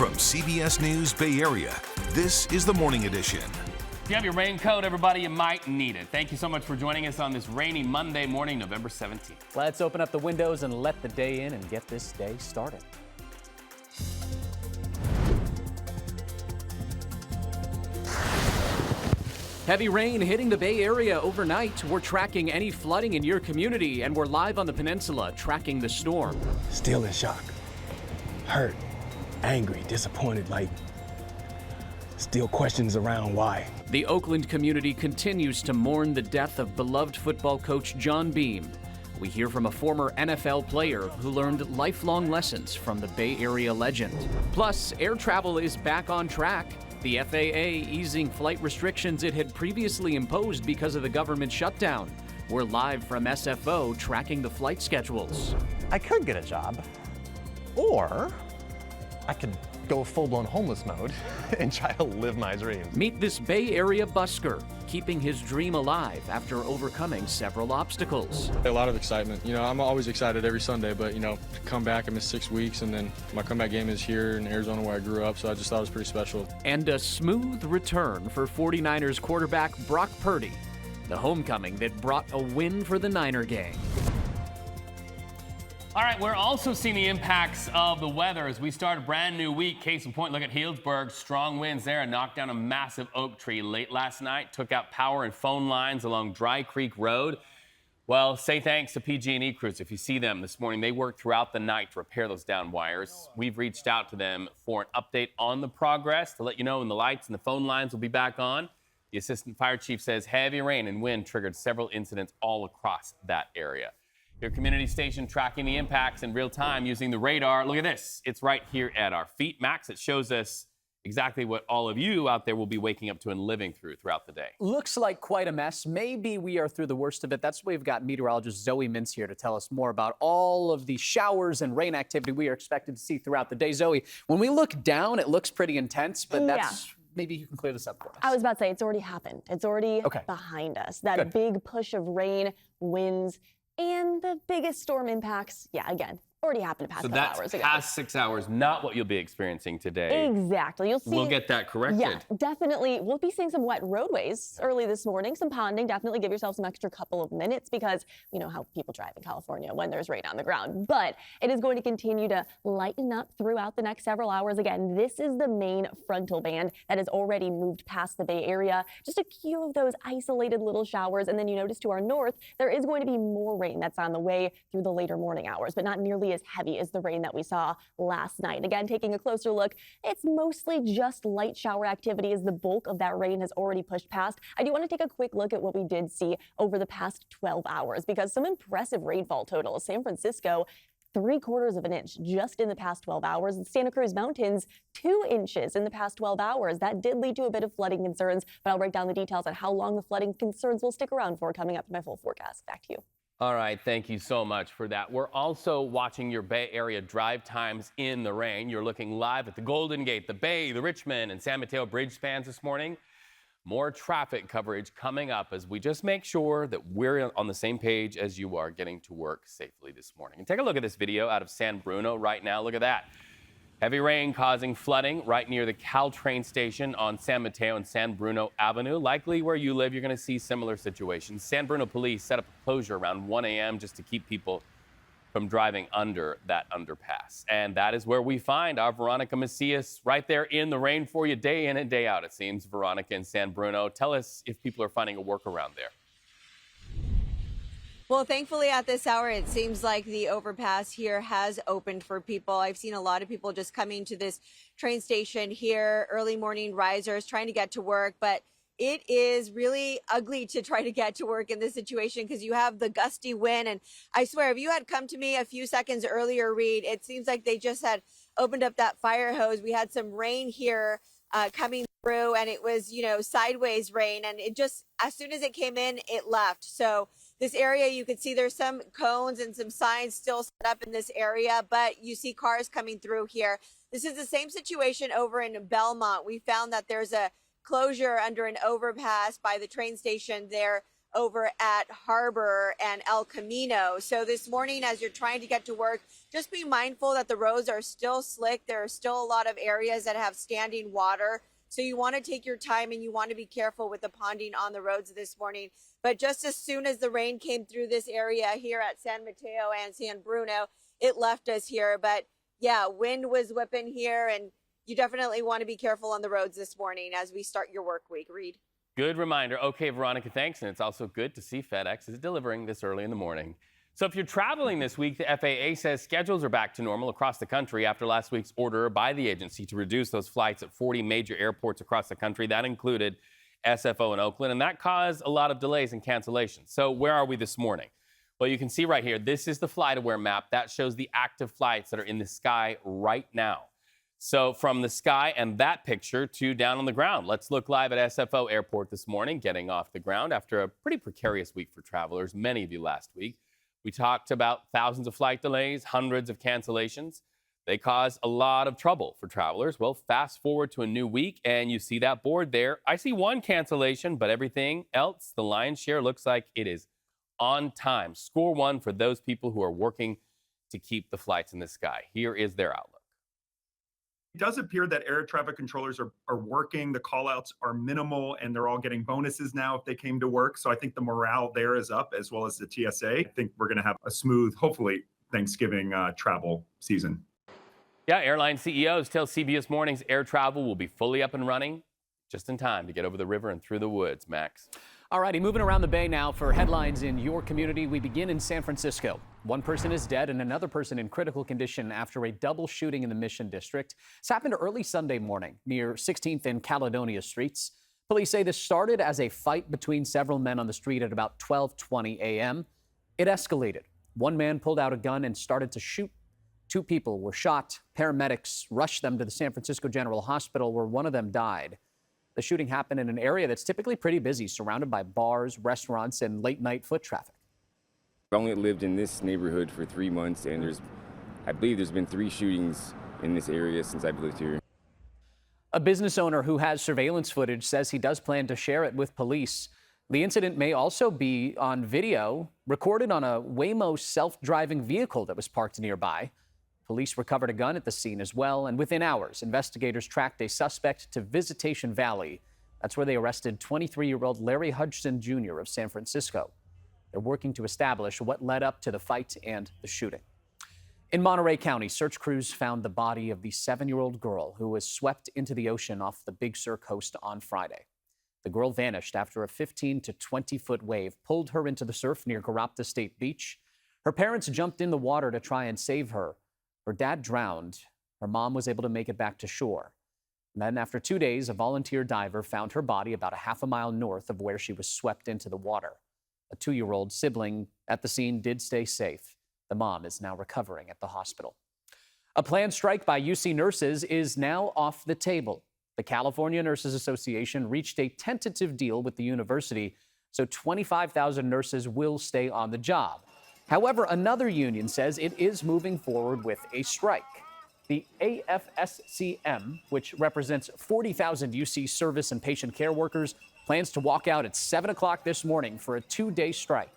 From CBS News Bay Area, this is the Morning Edition. If you have your raincoat, everybody, you might need it. Thank you so much for joining us on this rainy Monday morning, November 17th. Let's open up the windows and let the day in and get this day started. Heavy rain hitting the Bay Area overnight. We're tracking any flooding in your community, and we're live on the peninsula tracking the storm. Still in shock, hurt, angry, disappointed, still questions around why. The Oakland community continues to mourn the death of beloved football coach John Beam. We hear from a former NFL player who learned lifelong lessons from the Bay Area legend. Plus, air travel is back on track. The FAA easing flight restrictions it had previously imposed because of the government shutdown. We're live from SFO tracking the flight schedules. I could get a job, or I could go full-blown homeless mode and try to live my dreams. Meet this Bay Area busker, keeping his dream alive after overcoming several obstacles. A lot of excitement. I'm always excited every Sunday, but, to come back, I missed 6 weeks, and then my comeback game is here in Arizona where I grew up, so I just thought it was pretty special. And a smooth return for 49ers quarterback Brock Purdy, the homecoming that brought a win for the Niner gang. All right, we're also seeing the impacts of the weather as we start a brand new week. Case in point, look at Healdsburg. Strong winds there and knocked down a massive oak tree late last night. Took out power and phone lines along Dry Creek Road. Well, say thanks to PG&E crews. If you see them this morning, they worked throughout the night to repair those down wires. We've reached out to them for an update on the progress to let you know when the lights and the phone lines will be back on. The assistant fire chief says heavy rain and wind triggered several incidents all across that area. Your community station tracking the impacts in real time using the radar. Look at this. It's right here at our feet. Max, it shows us exactly what all of you out there will be waking up to and living through throughout the day. Looks like quite a mess. Maybe we are through the worst of it. That's why we've got meteorologist Zoe Mintz here to tell us more about all of the showers and rain activity we are expected to see throughout the day. Zoe, when we look down, it looks pretty intense, but that's... Maybe you can clear this up for us. I was about to say, it's already happened. It's already behind us. That big push of rain, winds, and the biggest storm impacts, again, already happened past 5 hours ago. So that's past 6 hours, not what you'll be experiencing today. Exactly. You'll see. We'll get that corrected. Yeah, definitely. We'll be seeing some wet roadways early this morning, some ponding. Definitely give yourself some extra couple of minutes because you know how people drive in California when there's rain on the ground. But it is going to continue to lighten up throughout the next several hours. Again, this is the main frontal band that has already moved past the Bay Area. Just a few of those isolated little showers. And then you notice to our north, there is going to be more rain that's on the way through the later morning hours, but not nearly as heavy as the rain that we saw last night. Again, taking a closer look, it's mostly just light shower activity as the bulk of that rain has already pushed past. I do want to take a quick look at what we did see over the past 12 hours because some impressive rainfall totals. San Francisco, 3/4 of an inch just in the past 12 hours. The Santa Cruz Mountains, 2 inches in the past 12 hours. That did lead to a bit of flooding concerns, but I'll break down the details on how long the flooding concerns will stick around for coming up in my full forecast. Back to you. All right, thank you so much for that. We're also watching your Bay Area drive times in the rain. You're looking live at the Golden Gate, the Bay, the Richmond, and San Mateo bridge spans this morning. More traffic coverage coming up as we just make sure that we're on the same page as you are getting to work safely this morning. And take a look at this video out of San Bruno right now. Look at that. Heavy rain causing flooding right near the Caltrain station on San Mateo and San Bruno Avenue. Likely where you live, you're going to see similar situations. San Bruno police set up a closure around 1 a.m. just to keep people from driving under that underpass. And that is where we find our Veronica Macias right there in the rain for you day in and day out, it seems. Veronica in San Bruno. Tell us if people are finding a workaround there. Well, thankfully at this hour, it seems like the overpass here has opened for people. I've seen a lot of people just coming to this train station here, early morning risers, trying to get to work. But it is really ugly to try to get to work in this situation because you have the gusty wind. And I swear, if you had come to me a few seconds earlier, Reed, it seems like they just had opened up that fire hose. We had some rain here coming through, and it was, sideways rain. And it just, as soon as it came in, it left. So this area, you can see there's some cones and some signs still set up in this area, but you see cars coming through here. This is the same situation over in Belmont. We found that there's a closure under an overpass by the train station there over at Harbor and El Camino. So this morning, as you're trying to get to work, just be mindful that the roads are still slick. There are still a lot of areas that have standing water. So you want to take your time and you want to be careful with the ponding on the roads this morning. But just as soon as the rain came through this area here at San Mateo and San Bruno, it left us here. But yeah, wind was whipping here, and you definitely want to be careful on the roads this morning as we start your work week. Reed. Good reminder. Okay, Veronica, thanks. And it's also good to see FedEx is delivering this early in the morning. So if you're traveling this week, the FAA says schedules are back to normal across the country after last week's order by the agency to reduce those flights at 40 major airports across the country. That included SFO in Oakland, and that caused a lot of delays and cancellations. So where are we this morning? Well, you can see right here, this is the FlightAware map. That shows the active flights that are in the sky right now. So from the sky and that picture to down on the ground. Let's look live at SFO Airport this morning, getting off the ground after a pretty precarious week for travelers, many of you last week. We talked about thousands of flight delays, hundreds of cancellations. They cause a lot of trouble for travelers. Well, fast forward to a new week, and you see that board there. I see one cancellation, but everything else, the lion's share, looks like it is on time. Score one for those people who are working to keep the flights in the sky. Here is their outlook. It does appear that air traffic controllers are working. The call-outs are minimal, and they're all getting bonuses now if they came to work. So I think the morale there is up, as well as the TSA. I think we're going to have a smooth, hopefully, Thanksgiving travel season. Yeah, airline CEOs tell CBS Mornings air travel will be fully up and running just in time to get over the river and through the woods. Max. All righty, moving around the Bay now for headlines in your community. We begin in San Francisco. One person is dead and another person in critical condition after a double shooting in the Mission District. This happened early Sunday morning near 16th and Caledonia Streets. Police say this started as a fight between several men on the street at about 12:20 a.m. It escalated. One man pulled out a gun and started to shoot. Two people were shot. Paramedics rushed them to the San Francisco General Hospital, where one of them died. The shooting happened in an area that's typically pretty busy, surrounded by bars, restaurants, and late-night foot traffic. I only lived in this neighborhood for 3 months, and I believe there's been 3 shootings in this area since I've lived here. A business owner who has surveillance footage says he does plan to share it with police. The incident may also be on video, recorded on a Waymo self-driving vehicle that was parked nearby. Police recovered a gun at the scene as well, and within hours, investigators tracked a suspect to Visitation Valley. That's where they arrested 23-year-old Larry Hudson Jr. of San Francisco. They're working to establish what led up to the fight and the shooting. In Monterey County, search crews found the body of the 7-year-old girl who was swept into the ocean off the Big Sur coast on Friday. The girl vanished after a 15 to 20-foot wave pulled her into the surf near Garapta State Beach. Her parents jumped in the water to try and save her. Her dad drowned. Her mom was able to make it back to shore. And then after 2 days, a volunteer diver found her body about a half a mile north of where she was swept into the water. A 2-year-old sibling at the scene did stay safe. The mom is now recovering at the hospital. A planned strike by UC nurses is now off the table. The California Nurses Association reached a tentative deal with the university, so 25,000 nurses will stay on the job. However, another union says it is moving forward with a strike. The AFSCM, which represents 40,000 UC service and patient care workers, plans to walk out at 7 o'clock this morning for a 2-day strike.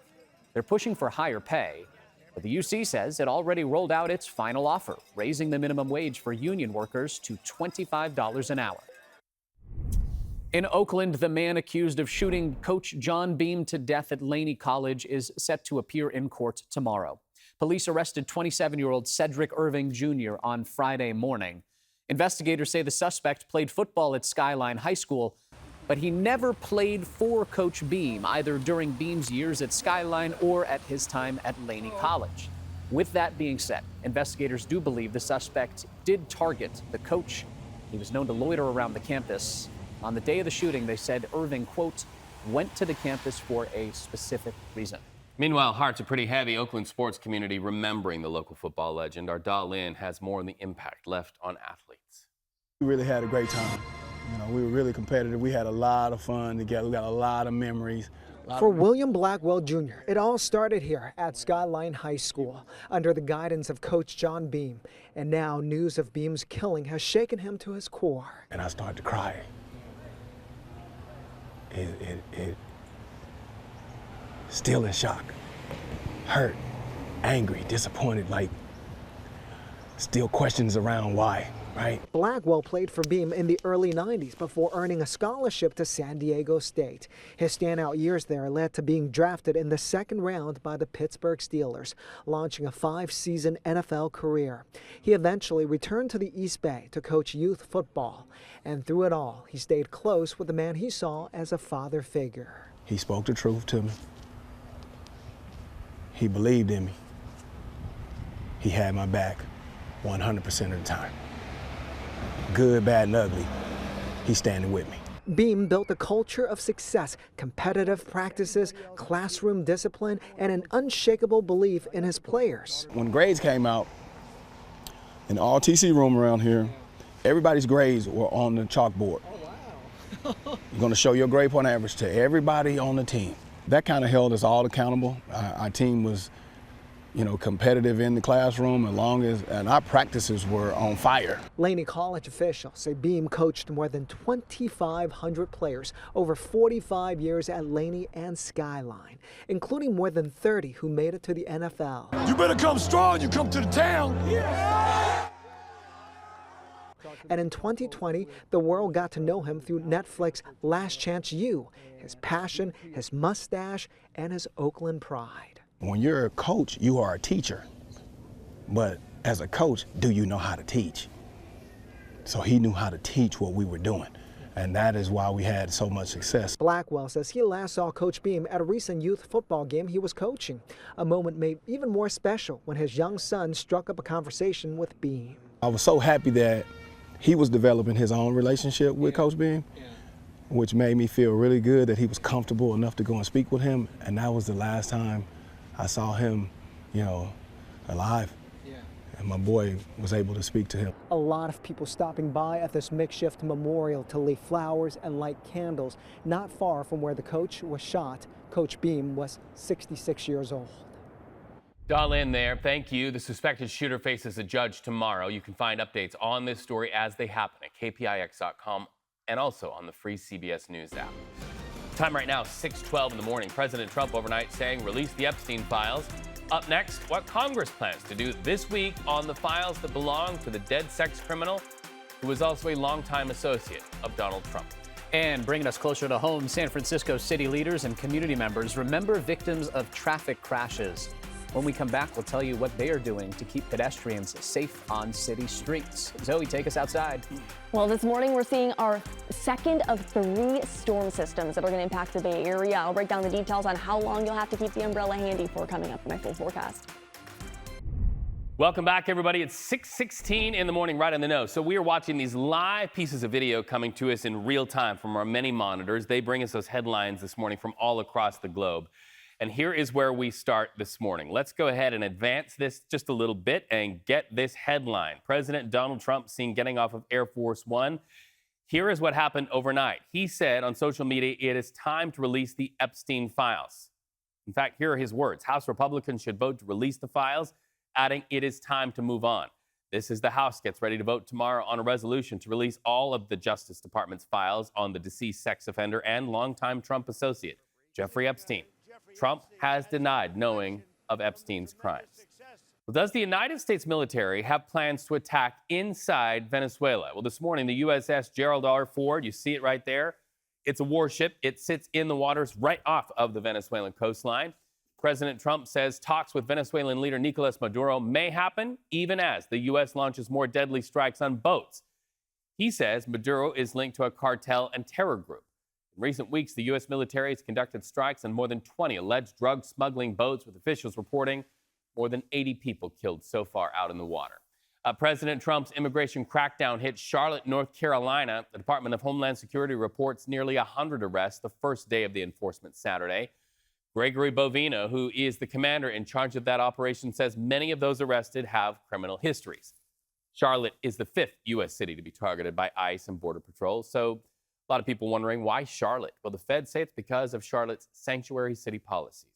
They're pushing for higher pay, but the UC says it already rolled out its final offer, raising the minimum wage for union workers to $25 an hour. In Oakland, the man accused of shooting Coach John Beam to death at Laney College is set to appear in court tomorrow. Police arrested 27-year-old Cedric Irving Jr. on Friday morning. Investigators say the suspect played football at Skyline High School, but he never played for Coach Beam, either during Beam's years at Skyline or at his time at Laney College. With that being said, investigators do believe the suspect did target the coach. He was known to loiter around the campus. On the day of the shooting, they said Irving, quote, went to the campus for a specific reason. Meanwhile, hearts are pretty heavy. Oakland sports community remembering the local football legend. Our Dahl Lynn has more on the impact left on athletes. We really had a great time. You know, we were really competitive. We had a lot of fun together. We got a lot of memories. For William Blackwell Jr., it all started here at Skyline High School under the guidance of Coach John Beam. And now news of Beam's killing has shaken him to his core. And I started to cry. still in shock, hurt, angry, disappointed, like still questions around why, right? Blackwell played for Beam in the early 90s before earning a scholarship to San Diego State. His standout years there led to being drafted in the second round by the Pittsburgh Steelers, launching a 5-season NFL career. He eventually returned to the East Bay to coach youth football. And through it all, he stayed close with the man he saw as a father figure. He spoke the truth to me. He believed in me. He had my back 100% of the time. Good, bad, and ugly, he's standing with me. Beam built a culture of success, competitive practices, classroom discipline, and an unshakable belief in his players. When grades came out, in the all-TC room around here, everybody's grades were on the chalkboard. Oh, wow. You're going to show your grade point average to everybody on the team. That kind of held us all accountable. Our team was, competitive in the classroom and our practices were on fire. Laney College officials say Beam coached more than 2,500 players over 45 years at Laney and Skyline, including more than 30 who made it to the NFL. You better come strong, you come to the town. Yeah. And in 2020, the world got to know him through Netflix Last Chance U, his passion, his mustache, and his Oakland pride. When you're a coach, you are a teacher. But as a coach, do you know how to teach? So he knew how to teach what we were doing. And that is why we had so much success. Blackwell says he last saw Coach Beam at a recent youth football game he was coaching. A moment made even more special when his young son struck up a conversation with Beam. I was so happy that he was developing his own relationship with Coach Beam, which made me feel really good that he was comfortable enough to go and speak with him. And that was the last time I saw him, alive. And my boy was able to speak to him. A lot of people stopping by at this makeshift memorial to lay flowers and light candles. Not far from where the coach was shot, Coach Beam was 66 years old. Dial in there. Thank you. The suspected shooter faces a judge tomorrow. You can find updates on this story as they happen at kpix.com and also on the free CBS News app. Time right now, 6:12 in the morning. President Trump overnight saying release the Epstein files. Up next, what Congress plans to do this week on the files that belong to the dead sex criminal who was also a longtime associate of Donald Trump. And bringing us closer to home, San Francisco city leaders and community members remember victims of traffic crashes. When we come back, we'll tell you what they are doing to keep pedestrians safe on city streets. Zoe, take us outside. Well, this morning we're seeing our second of 3 storm systems that are going to impact the Bay Area. I'll break down the details on how long you'll have to keep the umbrella handy for coming up in my full forecast. Welcome back, everybody. It's 6:16 in the morning, right on the nose. So we are watching these live pieces of video coming to us in real time from our many monitors. They bring us those headlines this morning from all across the globe. And here is where we start this morning. Let's go ahead and advance this just a little bit and get this headline. President Donald Trump seen getting off of Air Force One. Here is what happened overnight. He said on social media, it is time to release the Epstein files. In fact, here are his words. House Republicans should vote to release the files, adding it is time to move on. This is the House gets ready to vote tomorrow on a resolution to release all of the Justice Department's files on the deceased sex offender and longtime Trump associate, Jeffrey Epstein. Trump has denied knowing of Epstein's crimes. Well, does the United States military have plans to attack inside Venezuela? Well, this morning, the USS Gerald R. Ford, you see it right there. It's a warship. It sits in the waters right off of the Venezuelan coastline. President Trump says talks with Venezuelan leader Nicolas Maduro may happen even as the U.S. launches more deadly strikes on boats. He says Maduro is linked to a cartel and terror group. In recent weeks, the U.S. military has conducted strikes on more than 20 alleged drug smuggling boats, with officials reporting more than 80 people killed so far out in the water. President Trump's immigration crackdown hit Charlotte, North Carolina. The Department of Homeland Security reports nearly 100 arrests the first day of the enforcement Saturday. Gregory Bovino, who is the commander in charge of that operation, says many of those arrested have criminal histories. Charlotte is the 5th U.S. city to be targeted by ICE and Border Patrol. So a lot of people wondering why Charlotte? Well, the feds say it's because of Charlotte's sanctuary city policies.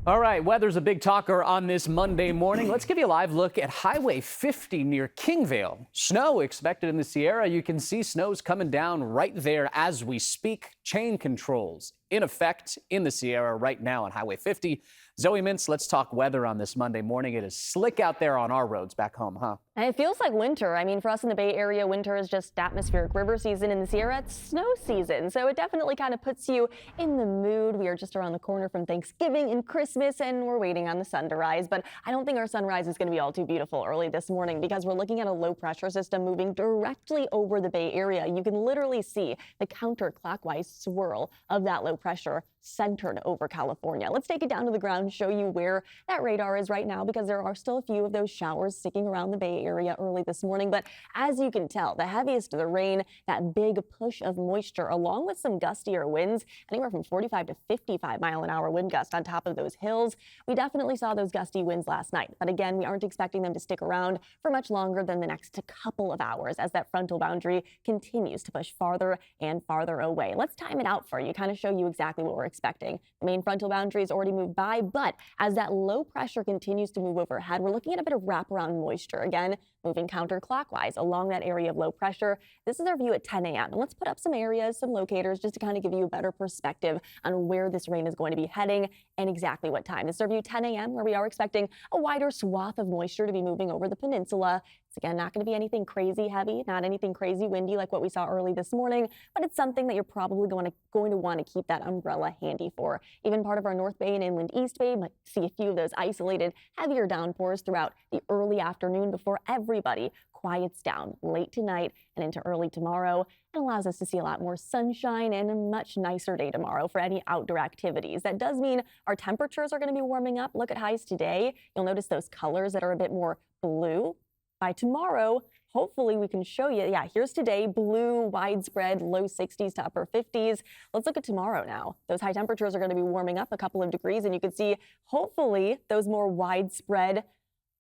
All right, weather's a big talker on this Monday morning. Let's give you a live look at Highway 50 near Kingvale. Snow expected in the Sierra. You can see snow's coming down right there as we speak. Chain controls in effect in the Sierra right now on Highway 50. Zoe Mintz, let's talk weather on this Monday morning. It is slick out there on our roads back home, huh? And it feels like winter. I mean, for us in the Bay Area, winter is just atmospheric river season. In the Sierra, it's snow season. So it definitely kind of puts you in the mood. We are just around the corner from Thanksgiving and Christmas, and we're waiting on the sun to rise. But I don't think our sunrise is going to be all too beautiful early this morning because we're looking at a low pressure system moving directly over the Bay Area. You can literally see the counterclockwise swirl of that low pressure centered over California. Let's take it down to the ground, show you where that radar is right now, because there are still a few of those showers sticking around the Bay Area early this morning. But as you can tell, the heaviest of the rain, that big push of moisture, along with some gustier winds, anywhere from 45 to 55 mile an hour wind gust on top of those hills. We definitely saw those gusty winds last night. But again, we aren't expecting them to stick around for much longer than the next couple of hours as that frontal boundary continues to push farther and farther away. Let's time it out for you, kind of show you exactly what we're expecting. The main frontal boundary has already moved by, but as that low pressure continues to move overhead, we're looking at a bit of wraparound moisture. Again, moving counterclockwise along that area of low pressure. This is our view at 10 a.m. And let's put up some areas, some locators, just to kind of give you a better perspective on where this rain is going to be heading and exactly what time. This is our view 10 a.m. where we are expecting a wider swath of moisture to be moving over the peninsula. It's again not going to be anything crazy heavy, not anything crazy windy like what we saw early this morning, but it's something that you're probably going to want to keep that umbrella handy for. Even part of our North Bay and Inland East Bay might see a few of those isolated heavier downpours throughout the early afternoon before everybody quiets down late tonight and into early tomorrow, and allows us to see a lot more sunshine and a much nicer day tomorrow for any outdoor activities. That does mean our temperatures are going to be warming up. Look at highs today. You'll notice those colors that are a bit more blue. By tomorrow, hopefully we can show you, here's today, blue, widespread, low 60s to upper 50s. Let's look at tomorrow now. Those high temperatures are going to be warming up a couple of degrees, and you can see, hopefully, those more widespread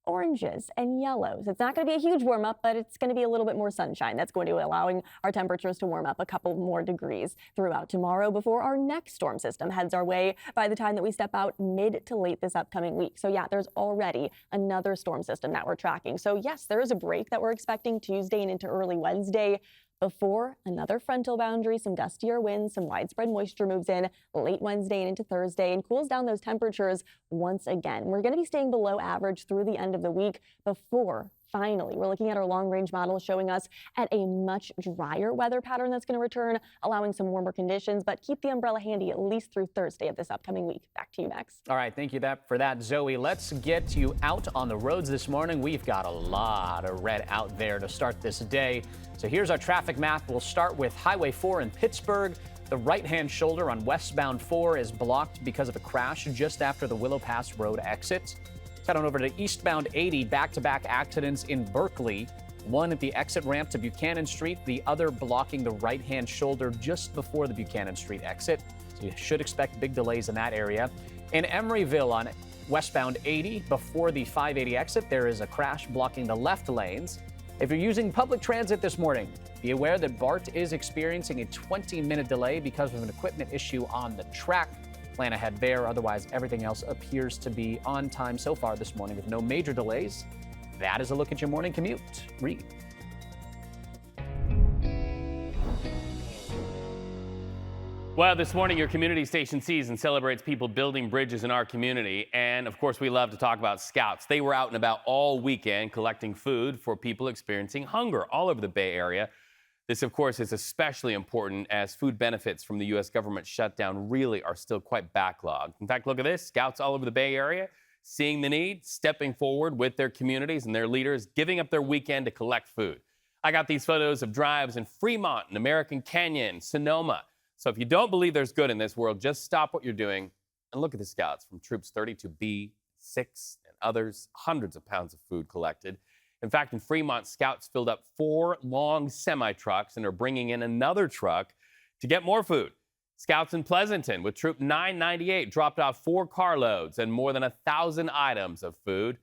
oranges and yellows. It's not going to be a huge warm up, but it's going to be a little bit more sunshine. That's going to be allowing our temperatures to warm up a couple more degrees throughout tomorrow before our next storm system heads our way by the time that we step out mid to late this upcoming week. So there's already another storm system that we're tracking. So yes, there is a break that we're expecting Tuesday and into early Wednesday before another frontal boundary, some gustier winds, some widespread moisture moves in late Wednesday and into Thursday and cools down those temperatures once again. We're going to be staying below average through the end of the week before finally, we're looking at our long-range model showing us at a much drier weather pattern that's going to return, allowing some warmer conditions, but keep the umbrella handy at least through Thursday of this upcoming week. Back to you, Max. All right, thank you for that, Zoe. Let's get you out on the roads this morning. We've got a lot of red out there to start this day. So here's our traffic map. We'll start with Highway 4 in Pittsburgh. The right-hand shoulder on westbound 4 is blocked because of a crash just after the Willow Pass Road exit. Head on over to eastbound 80, back-to-back accidents in Berkeley. One at the exit ramp to Buchanan Street, the other blocking the right-hand shoulder just before the Buchanan Street exit. So you should expect big delays in that area. In Emeryville on westbound 80, before the 580 exit, there is a crash blocking the left lanes. If you're using public transit this morning, be aware that BART is experiencing a 20-minute delay because of an equipment issue on the track. Plan ahead there. Otherwise, everything else appears to be on time so far this morning with no major delays. That is a look at your morning commute. Read. Well, this morning, your community station sees and celebrates people building bridges in our community. And of course, we love to talk about Scouts. They were out and about all weekend collecting food for people experiencing hunger all over the Bay Area. This, of course, is especially important as food benefits from the U.S. government shutdown really are still quite backlogged. In fact, look at this. Scouts all over the Bay Area seeing the need, stepping forward with their communities and their leaders, giving up their weekend to collect food. I got these photos of drives in Fremont and American Canyon, Sonoma. So if you don't believe there's good in this world, just stop what you're doing and look at the Scouts from Troops 32B, 6, and others. Hundreds of pounds of food collected. In fact, in Fremont, Scouts filled up 4 long semi-trucks and are bringing in another truck to get more food. Scouts in Pleasanton with Troop 998 dropped off 4 carloads and more than 1,000 items of food.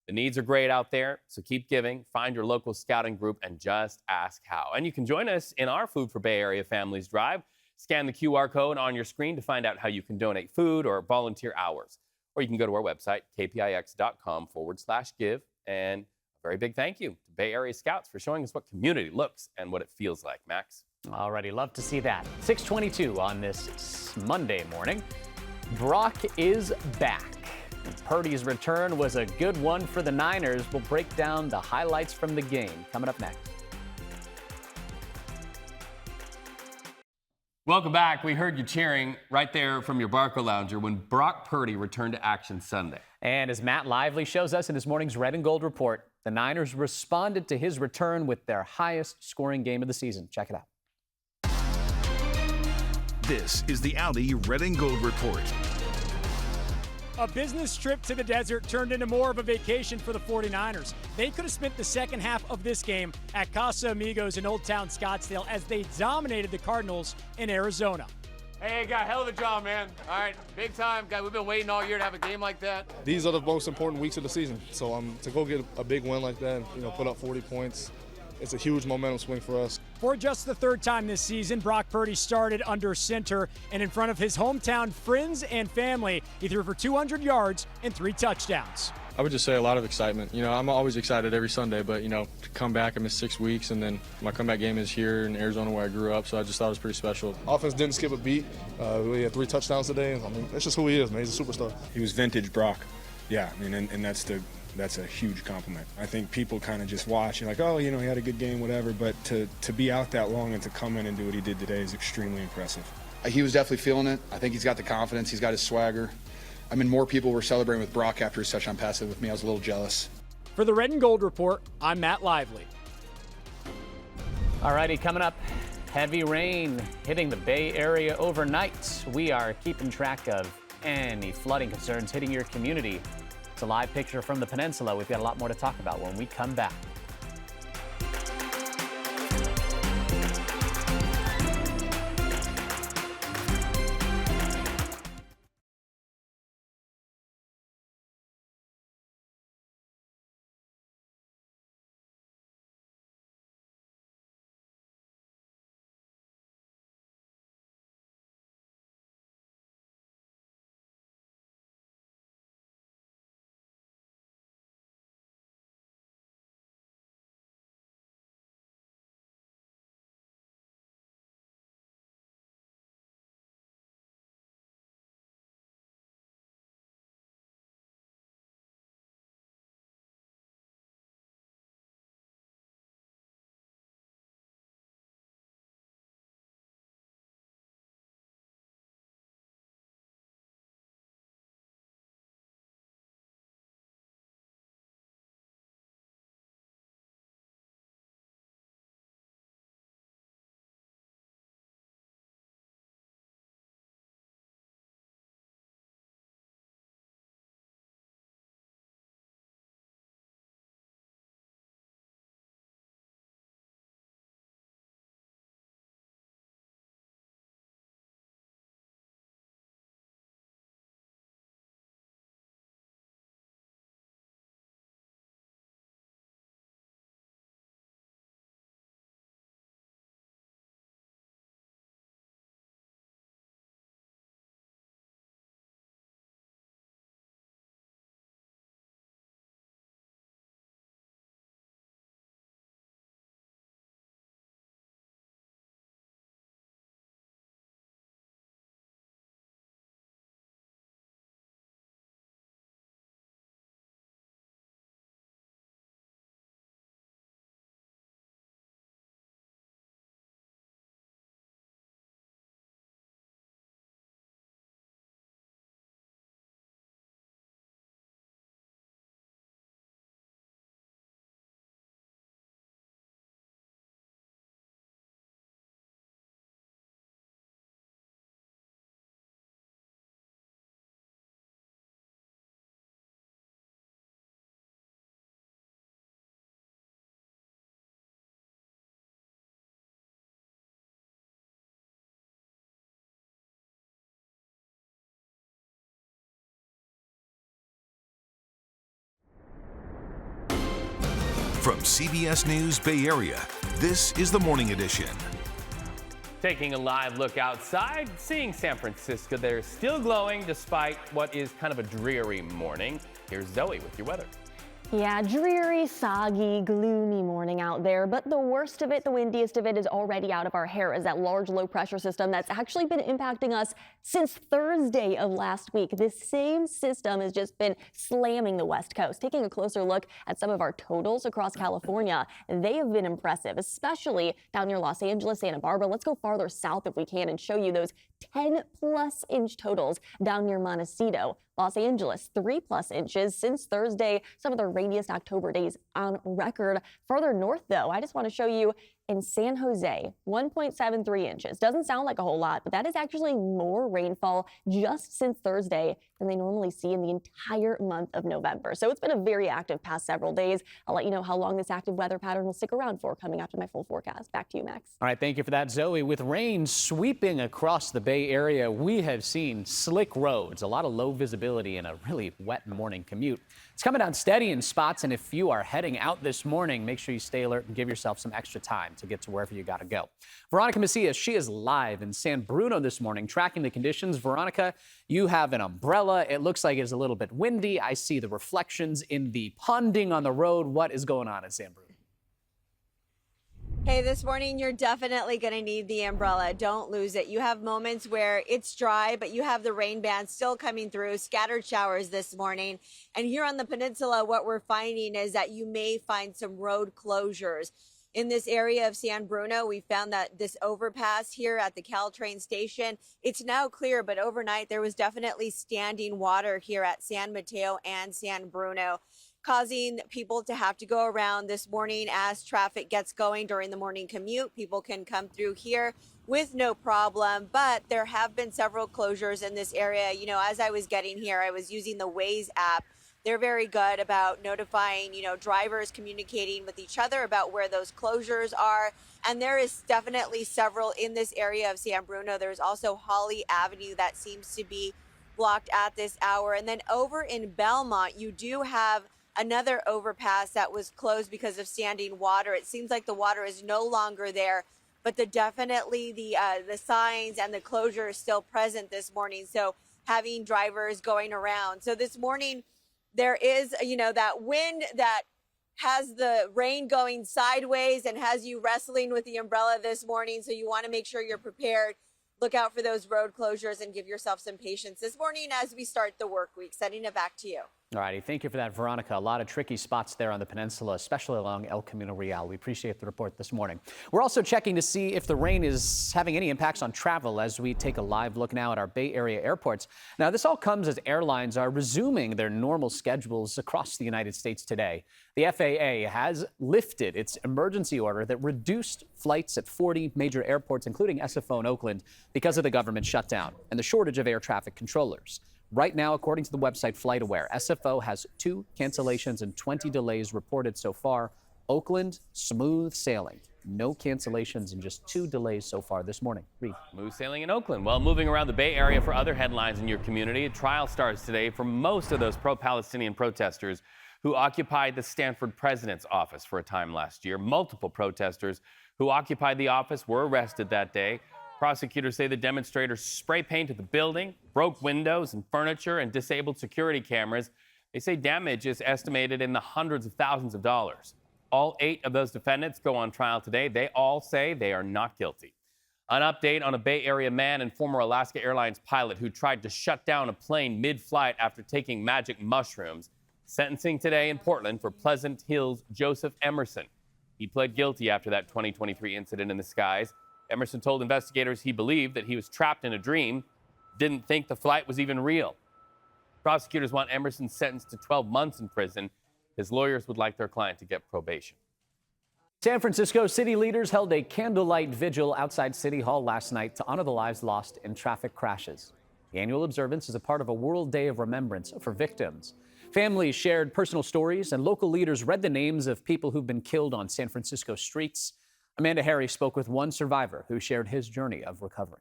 The needs are great out there, so keep giving. Find your local scouting group and just ask how. And you can join us in our Food for Bay Area Families Drive. Scan the QR code on your screen to find out how you can donate food or volunteer hours. Or you can go to our website, kpix.com/give, and a very big thank you to Bay Area Scouts for showing us what community looks and what it feels like. Max? Alrighty, love to see that. 6:22 on this Monday morning. Brock is back. Purdy's return was a good one for the Niners. We'll break down the highlights from the game coming up next. Welcome back. We heard you cheering right there from your Barca Lounger when Brock Purdy returned to action Sunday. And as Matt Lively shows us in his morning's Red and Gold report, the Niners responded to his return with their highest scoring game of the season. Check it out. This is the Audi Red and Gold Report. A business trip to the desert turned into more of a vacation for the 49ers. They could have spent the second half of this game at Casa Amigos in Old Town Scottsdale as they dominated the Cardinals in Arizona. Hey, got hell of a job, man. All right, big time. Guy, we've been waiting all year to have a game like that. These are the most important weeks of the season. So to go get a big win like that, put up 40 points, it's a huge momentum swing for us. For just the third time this season, Brock Purdy started under center, and in front of his hometown friends and family, he threw for 200 yards and 3 touchdowns. I would just say a lot of excitement. I'm always excited every Sunday, but, to come back, I missed 6 weeks, and then my comeback game is here in Arizona where I grew up, so I just thought it was pretty special. Offense didn't skip a beat. We had 3 touchdowns today. That's just who he is, man. He's a superstar. He was vintage Brock. Yeah, and that's a huge compliment. I think people kind of just watch and like, oh, he had a good game, whatever, but to be out that long and to come in and do what he did today is extremely impressive. He was definitely feeling it. I think he's got the confidence. He's got his swagger. More people were celebrating with Brock after his touchdown pass with me. I was a little jealous. For the Red and Gold Report, I'm Matt Lively. All righty, coming up, heavy rain hitting the Bay Area overnight. We are keeping track of any flooding concerns hitting your community. It's a live picture from the peninsula. We've got a lot more to talk about when we come back. From CBS News Bay Area, this is the Morning Edition. Taking a live look outside, seeing San Francisco. They're still glowing despite what is kind of a dreary morning. Here's Zoe with your weather. Yeah, dreary, soggy, gloomy morning out there, but the worst of it, the windiest of it, is already out of our hair as that large low pressure system that's actually been impacting us since Thursday of last week. This same system has just been slamming the West Coast. Taking a closer look at some of our totals across California, they have been impressive, especially down near Los Angeles, Santa Barbara. Let's go farther south if we can and show you those 10+ inch totals down near Montecito. Los Angeles, 3+ inches since Thursday, some of the rainiest October days on record. Further north, though, I just want to show you in San Jose, 1.73 inches. Doesn't sound like a whole lot, but that is actually more rainfall just since Thursday than they normally see in the entire month of November. So it's been a very active past several days. I'll let you know how long this active weather pattern will stick around for coming after my full forecast. Back to you, Max. All right, thank you for that, Zoe. With rain sweeping across the Bay Area, we have seen slick roads, a lot of low visibility, and a really wet morning commute. It's coming down steady in spots, and if you are heading out this morning, make sure you stay alert and give yourself some extra time to get to wherever you got to go. Veronica Macias, she is live in San Bruno this morning, tracking the conditions. Veronica, you have an umbrella. It looks like it's a little bit windy. I see the reflections in the ponding on the road. What is going on in San Bruno? Hey, this morning you're definitely going to need the umbrella. Don't lose it. You have moments where it's dry, but you have the rain band still coming through, scattered showers this morning. And here on the peninsula, what we're finding is that you may find some road closures. In this area of San Bruno, we found that this overpass here at the Caltrain station, it's now clear, but overnight there was definitely standing water here at San Mateo and San Bruno, causing people to have to go around this morning as traffic gets going during the morning commute. People can come through here with no problem, but there have been several closures in this area. You know, as I was getting here, I was using the Waze app. They're very good about notifying, drivers, communicating with each other about where those closures are. And there is definitely several in this area of San Bruno. There's also Holly Avenue that seems to be blocked at this hour. And then over in Belmont, you do have another overpass that was closed because of standing water. It seems like the water is no longer there, but the signs and the closure is still present this morning. So having drivers going around. So this morning, there is, that wind that has the rain going sideways and has you wrestling with the umbrella this morning. So you want to make sure you're prepared. Look out for those road closures and give yourself some patience this morning as we start the work week. Sending it back to you. All righty. Thank you for that, Veronica. A lot of tricky spots there on the peninsula, especially along El Camino Real. We appreciate the report this morning. We're also checking to see if the rain is having any impacts on travel as we take a live look now at our Bay Area airports. Now, this all comes as airlines are resuming their normal schedules across the United States today. The FAA has lifted its emergency order that reduced flights at 40 major airports, including SFO in Oakland, because of the government shutdown and the shortage of air traffic controllers. Right now, according to the website FlightAware, SFO has 2 cancellations and 20 delays reported so far. Oakland, smooth sailing. No cancellations and just 2 delays so far this morning. Reed. Smooth sailing in Oakland. Well, moving around the Bay Area for other headlines in your community, a trial starts today for most of those pro-Palestinian protesters who occupied the Stanford president's office for a time last year. Multiple protesters who occupied the office were arrested that day. Prosecutors say the demonstrators spray painted the building, broke windows and furniture, and disabled security cameras. They say damage is estimated in the hundreds of thousands of dollars. All 8 of those defendants go on trial today. They all say they are not guilty. An update on a Bay Area man and former Alaska Airlines pilot who tried to shut down a plane mid-flight after taking magic mushrooms. Sentencing today in Portland for Pleasant Hill's Joseph Emerson. He pled guilty after that 2023 incident in the skies. Emerson told investigators he believed that he was trapped in a dream, didn't think the flight was even real. Prosecutors want Emerson sentenced to 12 months in prison. His lawyers would like their client to get probation. San Francisco city leaders held a candlelight vigil outside City Hall last night to honor the lives lost in traffic crashes. The annual observance is a part of a World Day of Remembrance for victims. Families shared personal stories, and local leaders read the names of people who've been killed on San Francisco streets. Amanda Harry spoke with one survivor who shared his journey of recovery.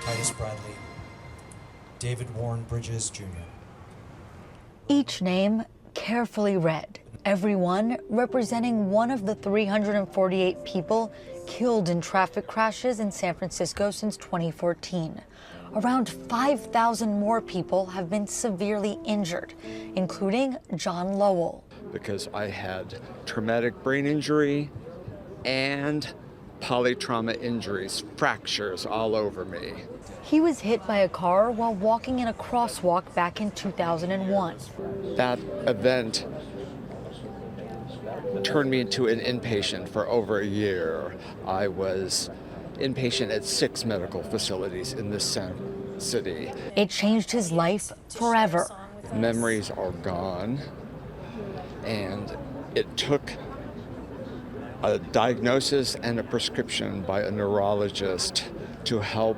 Titus Bradley, David Warren Bridges, Jr. Each name carefully read, every one representing one of the 348 people killed in traffic crashes in San Francisco since 2014. Around 5,000 more people have been severely injured, including John Lowell. Because I had traumatic brain injury and polytrauma injuries, fractures all over me. He was hit by a car while walking in a crosswalk back in 2001. That event turned me into an inpatient for over a year. I was inpatient at 6 medical facilities in this city. It changed his life forever. Memories are gone, and it took a diagnosis and a prescription by a neurologist to help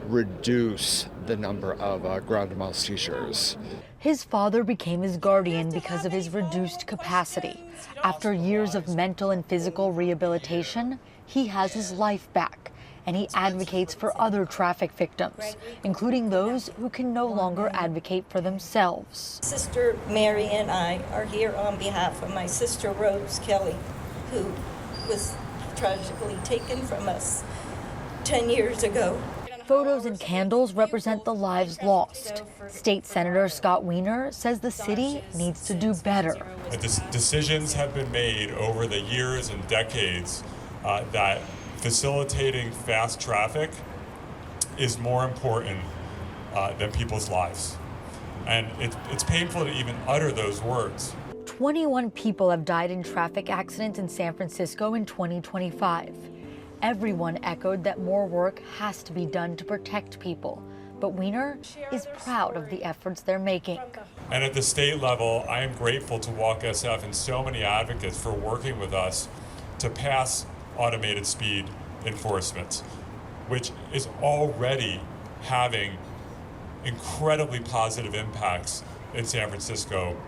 reduce the number of grand mal seizures. His father became his guardian because of his reduced capacity. After years of mental and physical rehabilitation, he has his life back, and he advocates for other traffic victims, including those who can no longer advocate for themselves. Sister Mary and I are here on behalf of my sister Rose Kelly, who was tragically taken from us 10 years ago. Photos and candles represent the lives lost. State Senator Scott Wiener says the city needs to do better. Decisions have been made over the years and decades that facilitating fast traffic is more important than people's lives. And it's painful to even utter those words. 21 people have died in traffic accidents in San Francisco in 2025. Everyone echoed that more work has to be done to protect people, but Wiener is proud of the efforts they're making. And at the state level, I am grateful to Walk SF and so many advocates for working with us to pass automated speed enforcement, which is already having incredibly positive impacts in San Francisco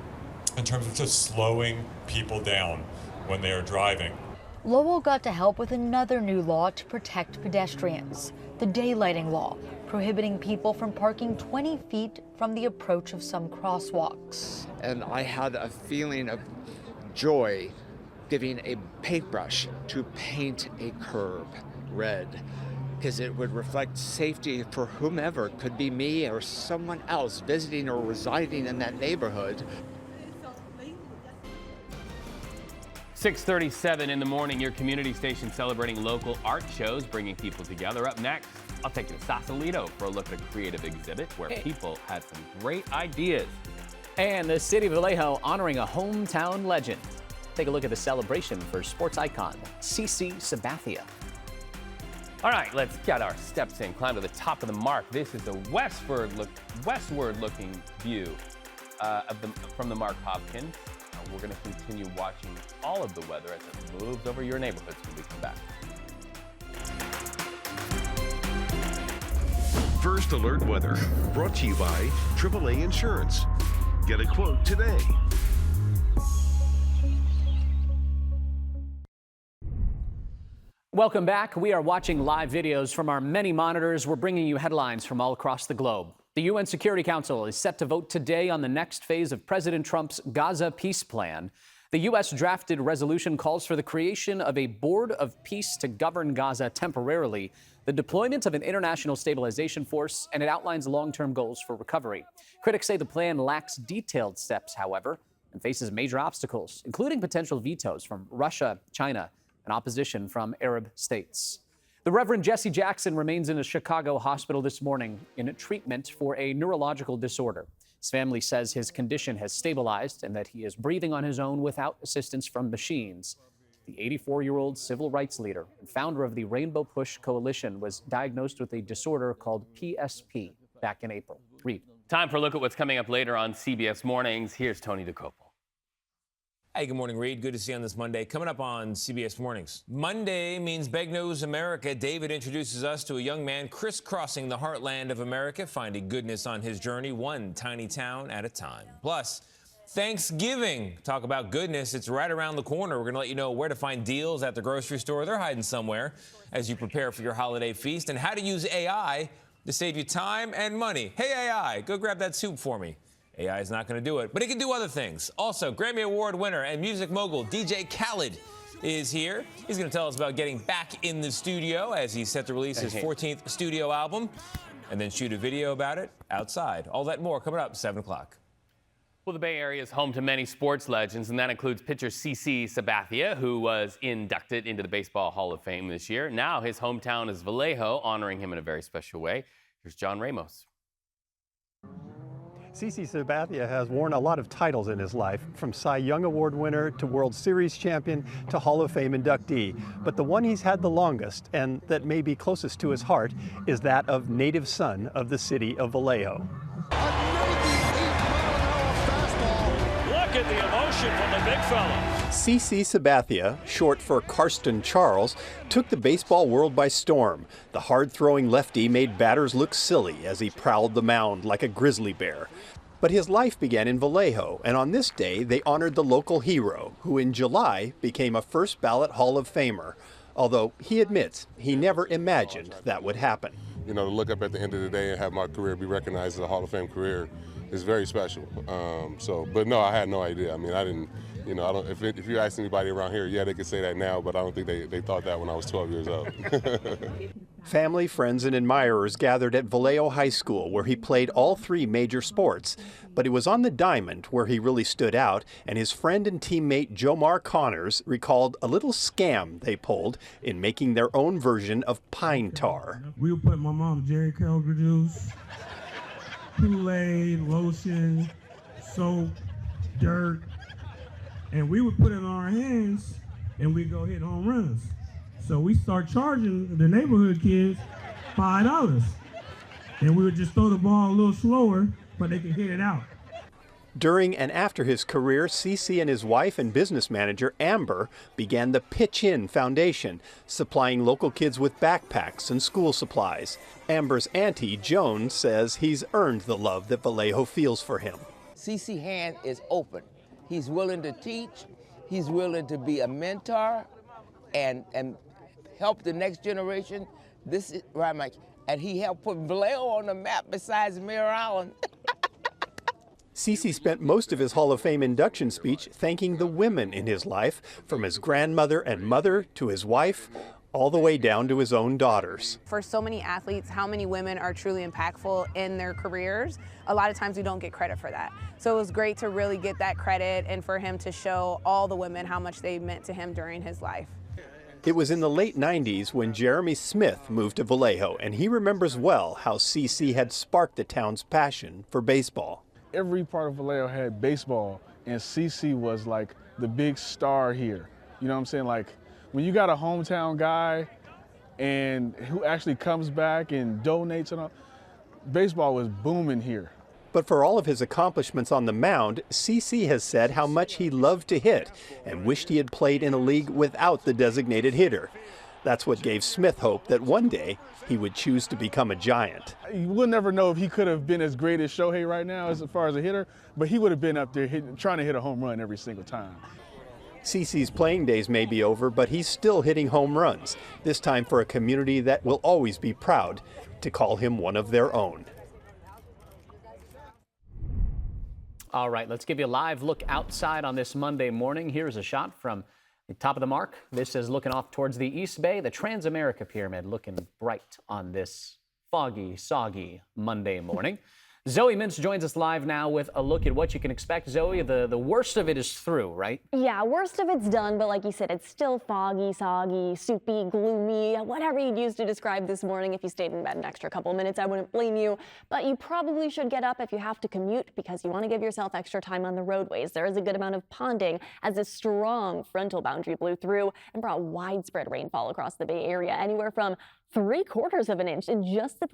in terms of just slowing people down when they are driving. Lowell got to help with another new law to protect pedestrians, the daylighting law, prohibiting people from parking 20 feet from the approach of some crosswalks. And I had a feeling of joy giving a paintbrush to paint a curb red, because it would reflect safety for whomever, could be me or someone else visiting or residing in that neighborhood. 6:37 in the morning, your community station celebrating local art shows, bringing people together. Up next, I'll take you to Sausalito for a look at a creative exhibit where people had some great ideas. And the city of Vallejo honoring a hometown legend. Take a look at the celebration for sports icon CC Sabathia. All right, let's get our steps in, climb to the top of the mark. This is a westward-looking view from the Mark Hopkins. We're going to continue watching all of the weather as it moves over your neighborhoods when we come back. First Alert Weather, brought to you by AAA Insurance. Get a quote today. Welcome back. We are watching live videos from our many monitors. We're bringing you headlines from all across the globe. The UN Security Council is set to vote today on the next phase of President Trump's Gaza peace plan. The U.S. drafted resolution calls for the creation of a board of peace to govern Gaza temporarily, the deployment of an international stabilization force, and it outlines long-term goals for recovery. Critics say the plan lacks detailed steps, however, and faces major obstacles, including potential vetoes from Russia, China, and opposition from Arab states. The Reverend Jesse Jackson remains in a Chicago hospital this morning in treatment for a neurological disorder. His family says his condition has stabilized and that he is breathing on his own without assistance from machines. The 84-year-old civil rights leader and founder of the Rainbow Push Coalition was diagnosed with a disorder called PSP back in April. Read. Time for a look at what's coming up later on CBS Mornings. Here's Tony DeCopo. Hey, good morning, Reed. Good to see you on this Monday. Coming up on CBS Mornings. Monday means Beg Knows America. David introduces us to a young man crisscrossing the heartland of America, finding goodness on his journey, one tiny town at a time. Plus, Thanksgiving. Talk about goodness. It's right around the corner. We're going to let you know where to find deals at the grocery store. They're hiding somewhere as you prepare for your holiday feast, and how to use AI to save you time and money. Hey, AI, go grab that soup for me. AI is not going to do it, but it can do other things. Also, Grammy Award winner and music mogul DJ Khaled is here. He's going to tell us about getting back in the studio as he's set to release his 14th studio album. and then shoot a video about it outside. All that and more coming up 7 o'clock. Well, the Bay Area is home to many sports legends, and that includes pitcher CC Sabathia, who was inducted into the Baseball Hall of Fame this year. Now his hometown is Vallejo, honoring him in a very special way. Here's John Ramos. CC Sabathia has worn a lot of titles in his life, from Cy Young Award winner to World Series champion to Hall of Fame inductee. But the one he's had the longest, and that may be closest to his heart, is that of native son of the city of Vallejo. Look at the emotion from the big fella. CC Sabathia, short for Karsten Charles, took the baseball world by storm. The hard-throwing lefty made batters look silly as he prowled the mound like a grizzly bear. But his life began in Vallejo, and on this day they honored the local hero, who in July became a first-ballot Hall of Famer, although he admits he never imagined that would happen. You know, to look up at the end of the day and have my career be recognized as a Hall of Fame career is very special. But no, I had no idea. I mean, I didn't, you know, I don't. If you ask anybody around here, yeah, they could say that now, but I don't think they thought that when I was 12 years old. Family, friends, and admirers gathered at Vallejo High School, where he played all 3 major sports. But it was on the diamond where he really stood out, and his friend and teammate Jomar Connors recalled a little scam they pulled in making their own version of pine tar. We would put my mom Jerry Kroger juice, Kool-Aid, lotion, soap, dirt, and we would put it on our hands and we'd go hit home runs. So we start charging the neighborhood kids $5. And we would just throw the ball a little slower, but they could hit it out. During and after his career, CC and his wife and business manager, Amber, began the Pitch In Foundation, supplying local kids with backpacks and school supplies. Amber's auntie, Joan, says he's earned the love that Vallejo feels for him. CC hand is open. He's willing to teach. He's willing to be a mentor and help the next generation. This is right, Mike. And he helped put Vallejo on the map besides Mirror Island. CC spent most of his Hall of Fame induction speech thanking the women in his life, from his grandmother and mother to his wife, all the way down to his own daughters. For so many athletes, how many women are truly impactful in their careers? A lot of times we don't get credit for that. So it was great to really get that credit and for him to show all the women how much they meant to him during his life. It was in the late 90s when Jeremy Smith moved to Vallejo, and he remembers well how CC had sparked the town's passion for baseball. Every part of Vallejo had baseball, and CC was like the big star here. You know what I'm saying? Like, when you got a hometown guy and who actually comes back and donates and all, baseball was booming here. But for all of his accomplishments on the mound, CC has said how much he loved to hit and wished he had played in a league without the designated hitter. That's what gave Smith hope that one day he would choose to become a Giant. You will never know if he could have been as great as Shohei right now as far as a hitter, but he would have been up there trying to hit a home run every single time. CC's playing days may be over, but he's still hitting home runs, this time for a community that will always be proud to call him one of their own. All right, let's give you a live look outside on this Monday morning. Here's a shot from the top of the mark. This is looking off towards the East Bay, the Transamerica Pyramid looking bright on this foggy, soggy Monday morning. Zoe Mintz joins us live now with a look at what you can expect. Zoe, the worst of it is through, right? Yeah, worst of it's done, but like you said, it's still foggy, soggy, soupy, gloomy, whatever you'd use to describe this morning. If you stayed in bed an extra couple minutes, I wouldn't blame you. But you probably should get up if you have to commute, because you want to give yourself extra time on the roadways. There is a good amount of ponding as a strong frontal boundary blew through and brought widespread rainfall across the Bay Area, anywhere from 3/4 of an inch in just the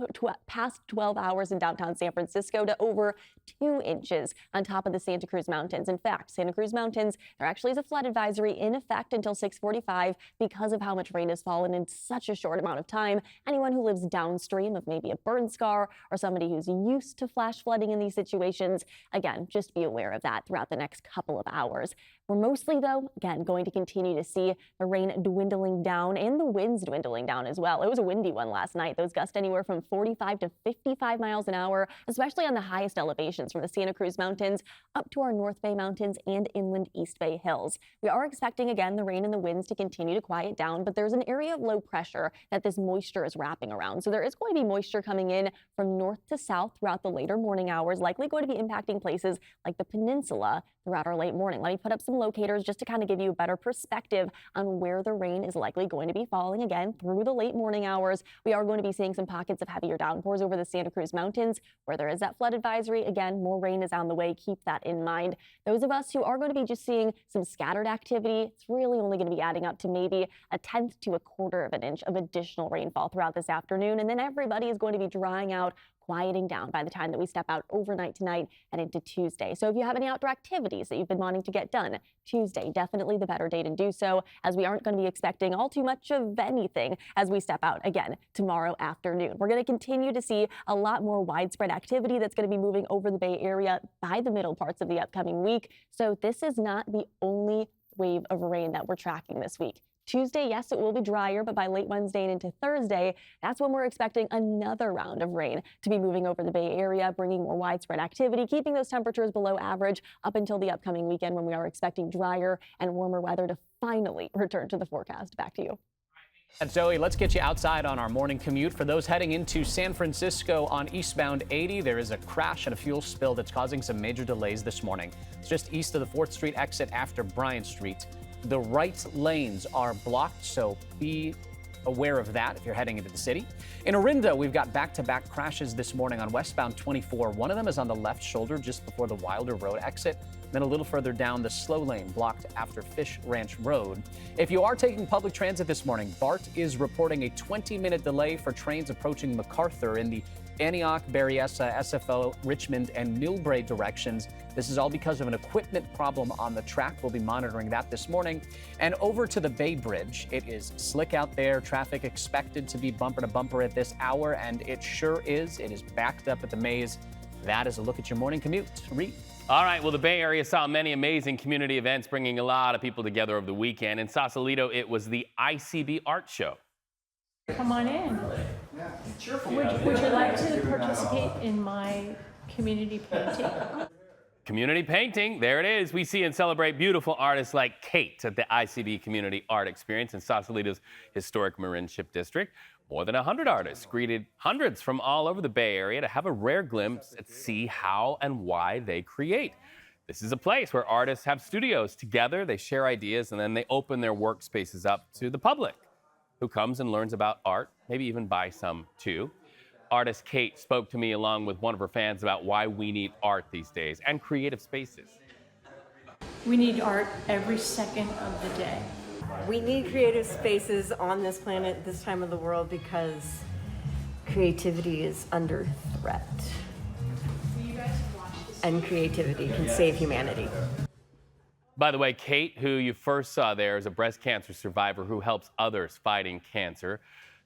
past 12 hours in downtown San Francisco to over 2 inches on top of the Santa Cruz Mountains. In fact, Santa Cruz Mountains, there actually is a flood advisory in effect until 6:45 because of how much rain has fallen in such a short amount of time. Anyone who lives downstream of maybe a burn scar or somebody who's used to flash flooding in these situations, again, just be aware of that throughout the next couple of hours. We're mostly, though, again, going to continue to see the rain dwindling down and the winds dwindling down as well. It was a windy one last night. Those gusts anywhere from 45 to 55 miles an hour, especially on the highest elevations from the Santa Cruz Mountains up to our North Bay Mountains and inland East Bay Hills. We are expecting, again, the rain and the winds to continue to quiet down, but there's an area of low pressure that this moisture is wrapping around. So there is going to be moisture coming in from north to south throughout the later morning hours, likely going to be impacting places like the peninsula throughout our late morning. Let me put up some locators just to kind of give you a better perspective on where the rain is likely going to be falling again through the late morning hours. We are going to be seeing some pockets of heavier downpours over the Santa Cruz Mountains where there is that flood advisory. Again, more rain is on the way. Keep that in mind. Those of us who are going to be just seeing some scattered activity, it's really only going to be adding up to maybe a 1/10 to a 1/4 of an inch of additional rainfall throughout this afternoon. And then everybody is going to be drying out, quieting down by the time that we step out overnight tonight and into Tuesday. So if you have any outdoor activities that you've been wanting to get done, Tuesday, definitely the better day to do so, as we aren't going to be expecting all too much of anything as we step out again tomorrow afternoon. We're going to continue to see a lot more widespread activity that's going to be moving over the Bay Area by the middle parts of the upcoming week. So this is not the only wave of rain that we're tracking this week. Tuesday, yes, it will be drier, but by late Wednesday and into Thursday, that's when we're expecting another round of rain to be moving over the Bay Area, bringing more widespread activity, keeping those temperatures below average up until the upcoming weekend when we are expecting drier and warmer weather to finally return to the forecast. Back to you. And Zoe, let's get you outside on our morning commute. For those heading into San Francisco on eastbound 80, there is a crash and a fuel spill that's causing some major delays this morning. It's just east of the 4th Street exit after Bryant Street. The right lanes are blocked, so be aware of that if you're heading into the city. In Orinda, we've got back-to-back crashes this morning on westbound 24. One of them is on the left shoulder just before the Wilder Road exit. Then a little further down, the slow lane blocked after Fish Ranch Road. If you are taking public transit this morning, BART is reporting a 20-minute delay for trains approaching MacArthur in the Antioch, Berryessa, SFO, Richmond, and Millbrae directions. This is all because of an equipment problem on the track. We'll be monitoring that this morning. And over to the Bay Bridge. It is slick out there. Traffic expected to be bumper to bumper at this hour, and it sure is. It is backed up at the maze. That is a look at your morning commute. Reed. All right, well, the Bay Area saw many amazing community events bringing a lot of people together over the weekend. In Sausalito, it was the ICB Art Show. Come on in. Would you like to participate in my community painting? Community painting, there it is. We see and celebrate beautiful artists like Kate at the ICB Community Art Experience in Sausalito's historic Marin Ship District. More than 100 artists greeted hundreds from all over the Bay Area to have a rare glimpse at see how and why they create. This is a place where artists have studios together, they share ideas, and then they open their workspaces up to the public, who comes and learns about art, maybe even buy some too. Artist Kate spoke to me along with one of her fans about why we need art these days and creative spaces. We need art every second of the day. We need creative spaces on this planet this time of the world because creativity is under threat. And creativity can save humanity. By the way, Kate, who you first saw there, is a breast cancer survivor who helps others fighting cancer.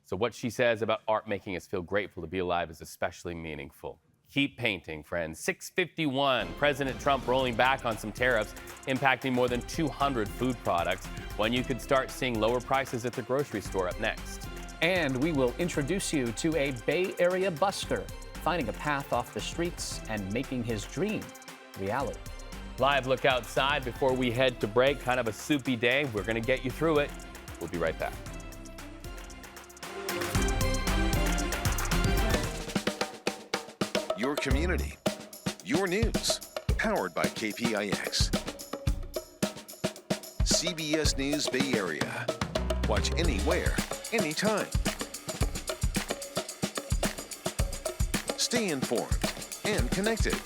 So what she says about art making us feel grateful to be alive is especially meaningful. Keep painting, friends. 6:51, President Trump rolling back on some tariffs impacting more than 200 food products, when you could start seeing lower prices at the grocery store up next. And we will introduce you to a Bay Area busker, finding a path off the streets and making his dream reality. Live look outside before we head to break. Kind of a soupy day. We're going to get you through it. We'll be right back. Your community, your news, powered by KPIX. CBS News Bay Area. Watch anywhere, anytime. Stay informed and connected.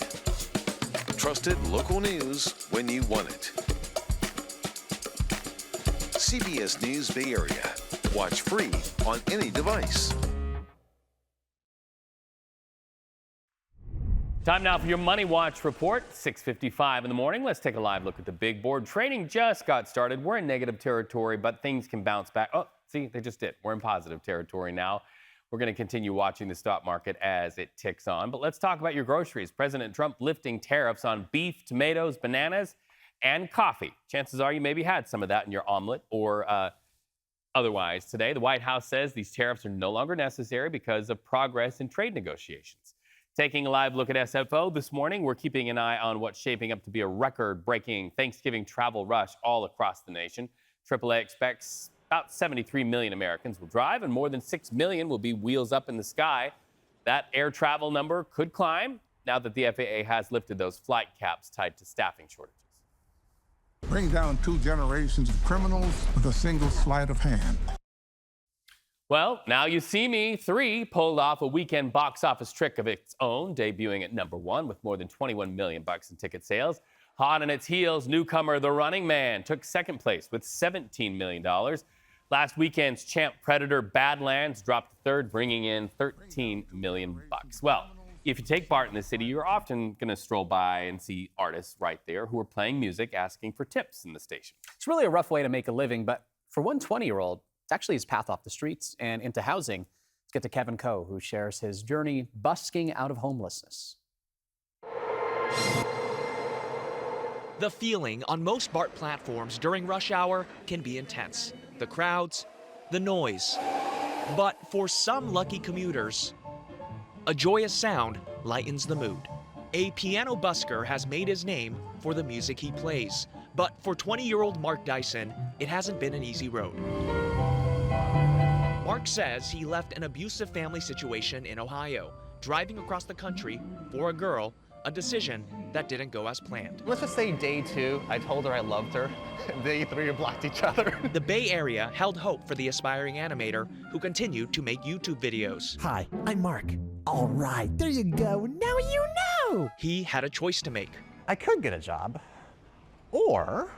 Trusted local news when you want it. CBS News Bay Area. Watch free on any device. Time now for your MoneyWatch report, 6:55 in the morning. Let's take a live look at the big board. Trading just got started. We're in negative territory, but things can bounce back. Oh, see, they just did. We're in positive territory now. We're going to continue watching the stock market as it ticks on. But let's talk about your groceries. President Trump lifting tariffs on beef, tomatoes, bananas, and coffee. Chances are you maybe had some of that in your omelet or otherwise today. The White House says these tariffs are no longer necessary because of progress in trade negotiations. Taking a live look at SFO this morning, we're keeping an eye on what's shaping up to be a record-breaking Thanksgiving travel rush all across the nation. AAA expects about 73 million Americans will drive, and more than 6 million will be wheels up in the sky. That air travel number could climb now that the FAA has lifted those flight caps tied to staffing shortages. Bring down 2 generations of criminals with a single sleight of hand. Well, Now You See Me 3 pulled off a weekend box office trick of its own, debuting at #1 with more than $21 million in ticket sales. Hot on its heels, newcomer The Running Man took second place with $17 million. Last weekend's champ Predator Badlands dropped third, bringing in $13 million. Well, if you take part in the city, you're often going to stroll by and see artists right there who are playing music, asking for tips in the station. It's really a rough way to make a living, but for one 20-year-old, it's actually his path off the streets and into housing. Let's get to Kevin Coe, who shares his journey busking out of homelessness. The feeling on most BART platforms during rush hour can be intense. The crowds, the noise. But for some lucky commuters, a joyous sound lightens the mood. A piano busker has made his name for the music he plays. But for 20-year-old Mark Dyson, it hasn't been an easy road. Mark says he left an abusive family situation in Ohio, driving across the country for a girl, a decision that didn't go as planned. Let's just say day 2, I told her I loved her. Day 3, we blocked each other. The Bay Area held hope for the aspiring animator who continued to make YouTube videos. Hi, I'm Mark. All right, there you go. Now you know. He had a choice to make. I could get a job, or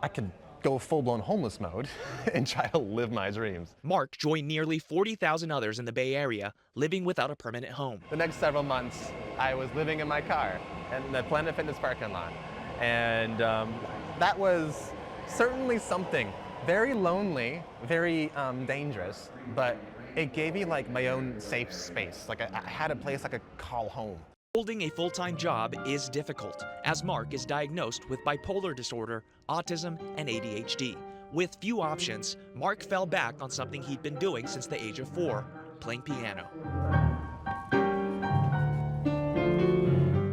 I could go full-blown homeless mode and try to live my dreams. Mark joined nearly 40,000 others in the Bay Area living without a permanent home. The next several months, I was living in my car in the Planet Fitness parking lot. And that was certainly something. Very lonely, very dangerous, but it gave me like my own safe space. Like I had a place I could call home. Holding a full-time job is difficult, as Mark is diagnosed with bipolar disorder, autism, and ADHD. With few options, Mark fell back on something he'd been doing since the age of 4, playing piano.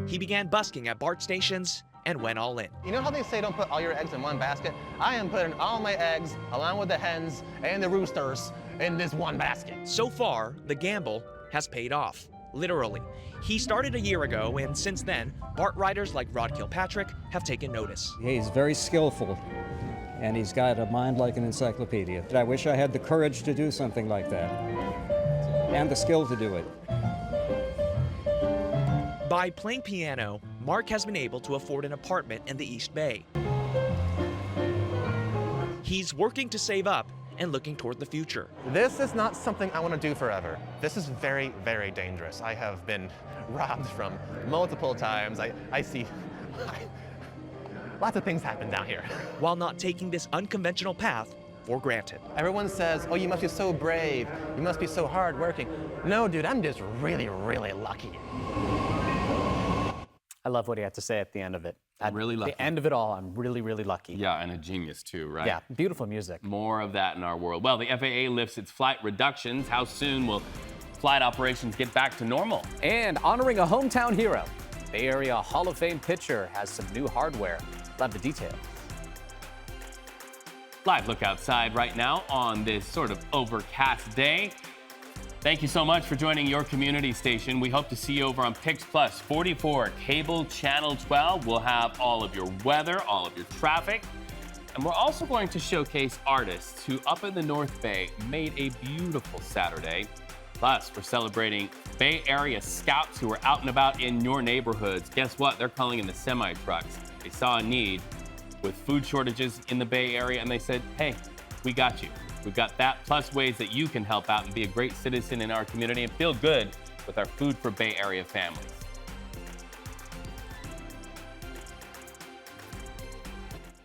He began busking at BART stations and went all in. You know how they say don't put all your eggs in one basket? I am putting all my eggs, along with the hens and the roosters, in this one basket. So far, the gamble has paid off, literally. He started a year ago, and since then, BART riders like Rod Kilpatrick have taken notice. He's very skillful, and he's got a mind like an encyclopedia. I wish I had the courage to do something like that, and the skill to do it. By playing piano, Mark has been able to afford an apartment in the East Bay. He's working to save up and looking toward the future. This is not something I want to do forever. This is very, very dangerous. I have been robbed from multiple times. I see lots of things happen down here. While not taking this unconventional path for granted. Everyone says, oh, you must be so brave. You must be so hardworking. No, dude, I'm just really, really lucky. I love what he had to say at the end of it. At really lucky. the end of it all, I'm really, really lucky. Yeah, and a genius too, right? Yeah, beautiful music. More of that in our world. Well, the FAA lifts its flight reductions. How soon will flight operations get back to normal? And honoring a hometown hero, Bay Area Hall of Fame pitcher has some new hardware. Love the details. Live look outside right now on this sort of overcast day. Thank you so much for joining your community station. We hope to see you over on Pix Plus 44, cable channel 12. We'll have all of your weather, all of your traffic. And we're also going to showcase artists who up in the North Bay made a beautiful Saturday. Plus, we're celebrating Bay Area scouts who are out and about in your neighborhoods. Guess what? They're calling in the semi-trucks. They saw a need with food shortages in the Bay Area, and they said, hey, we got you. We've got that, plus ways that you can help out and be a great citizen in our community and feel good with our Food for Bay Area families.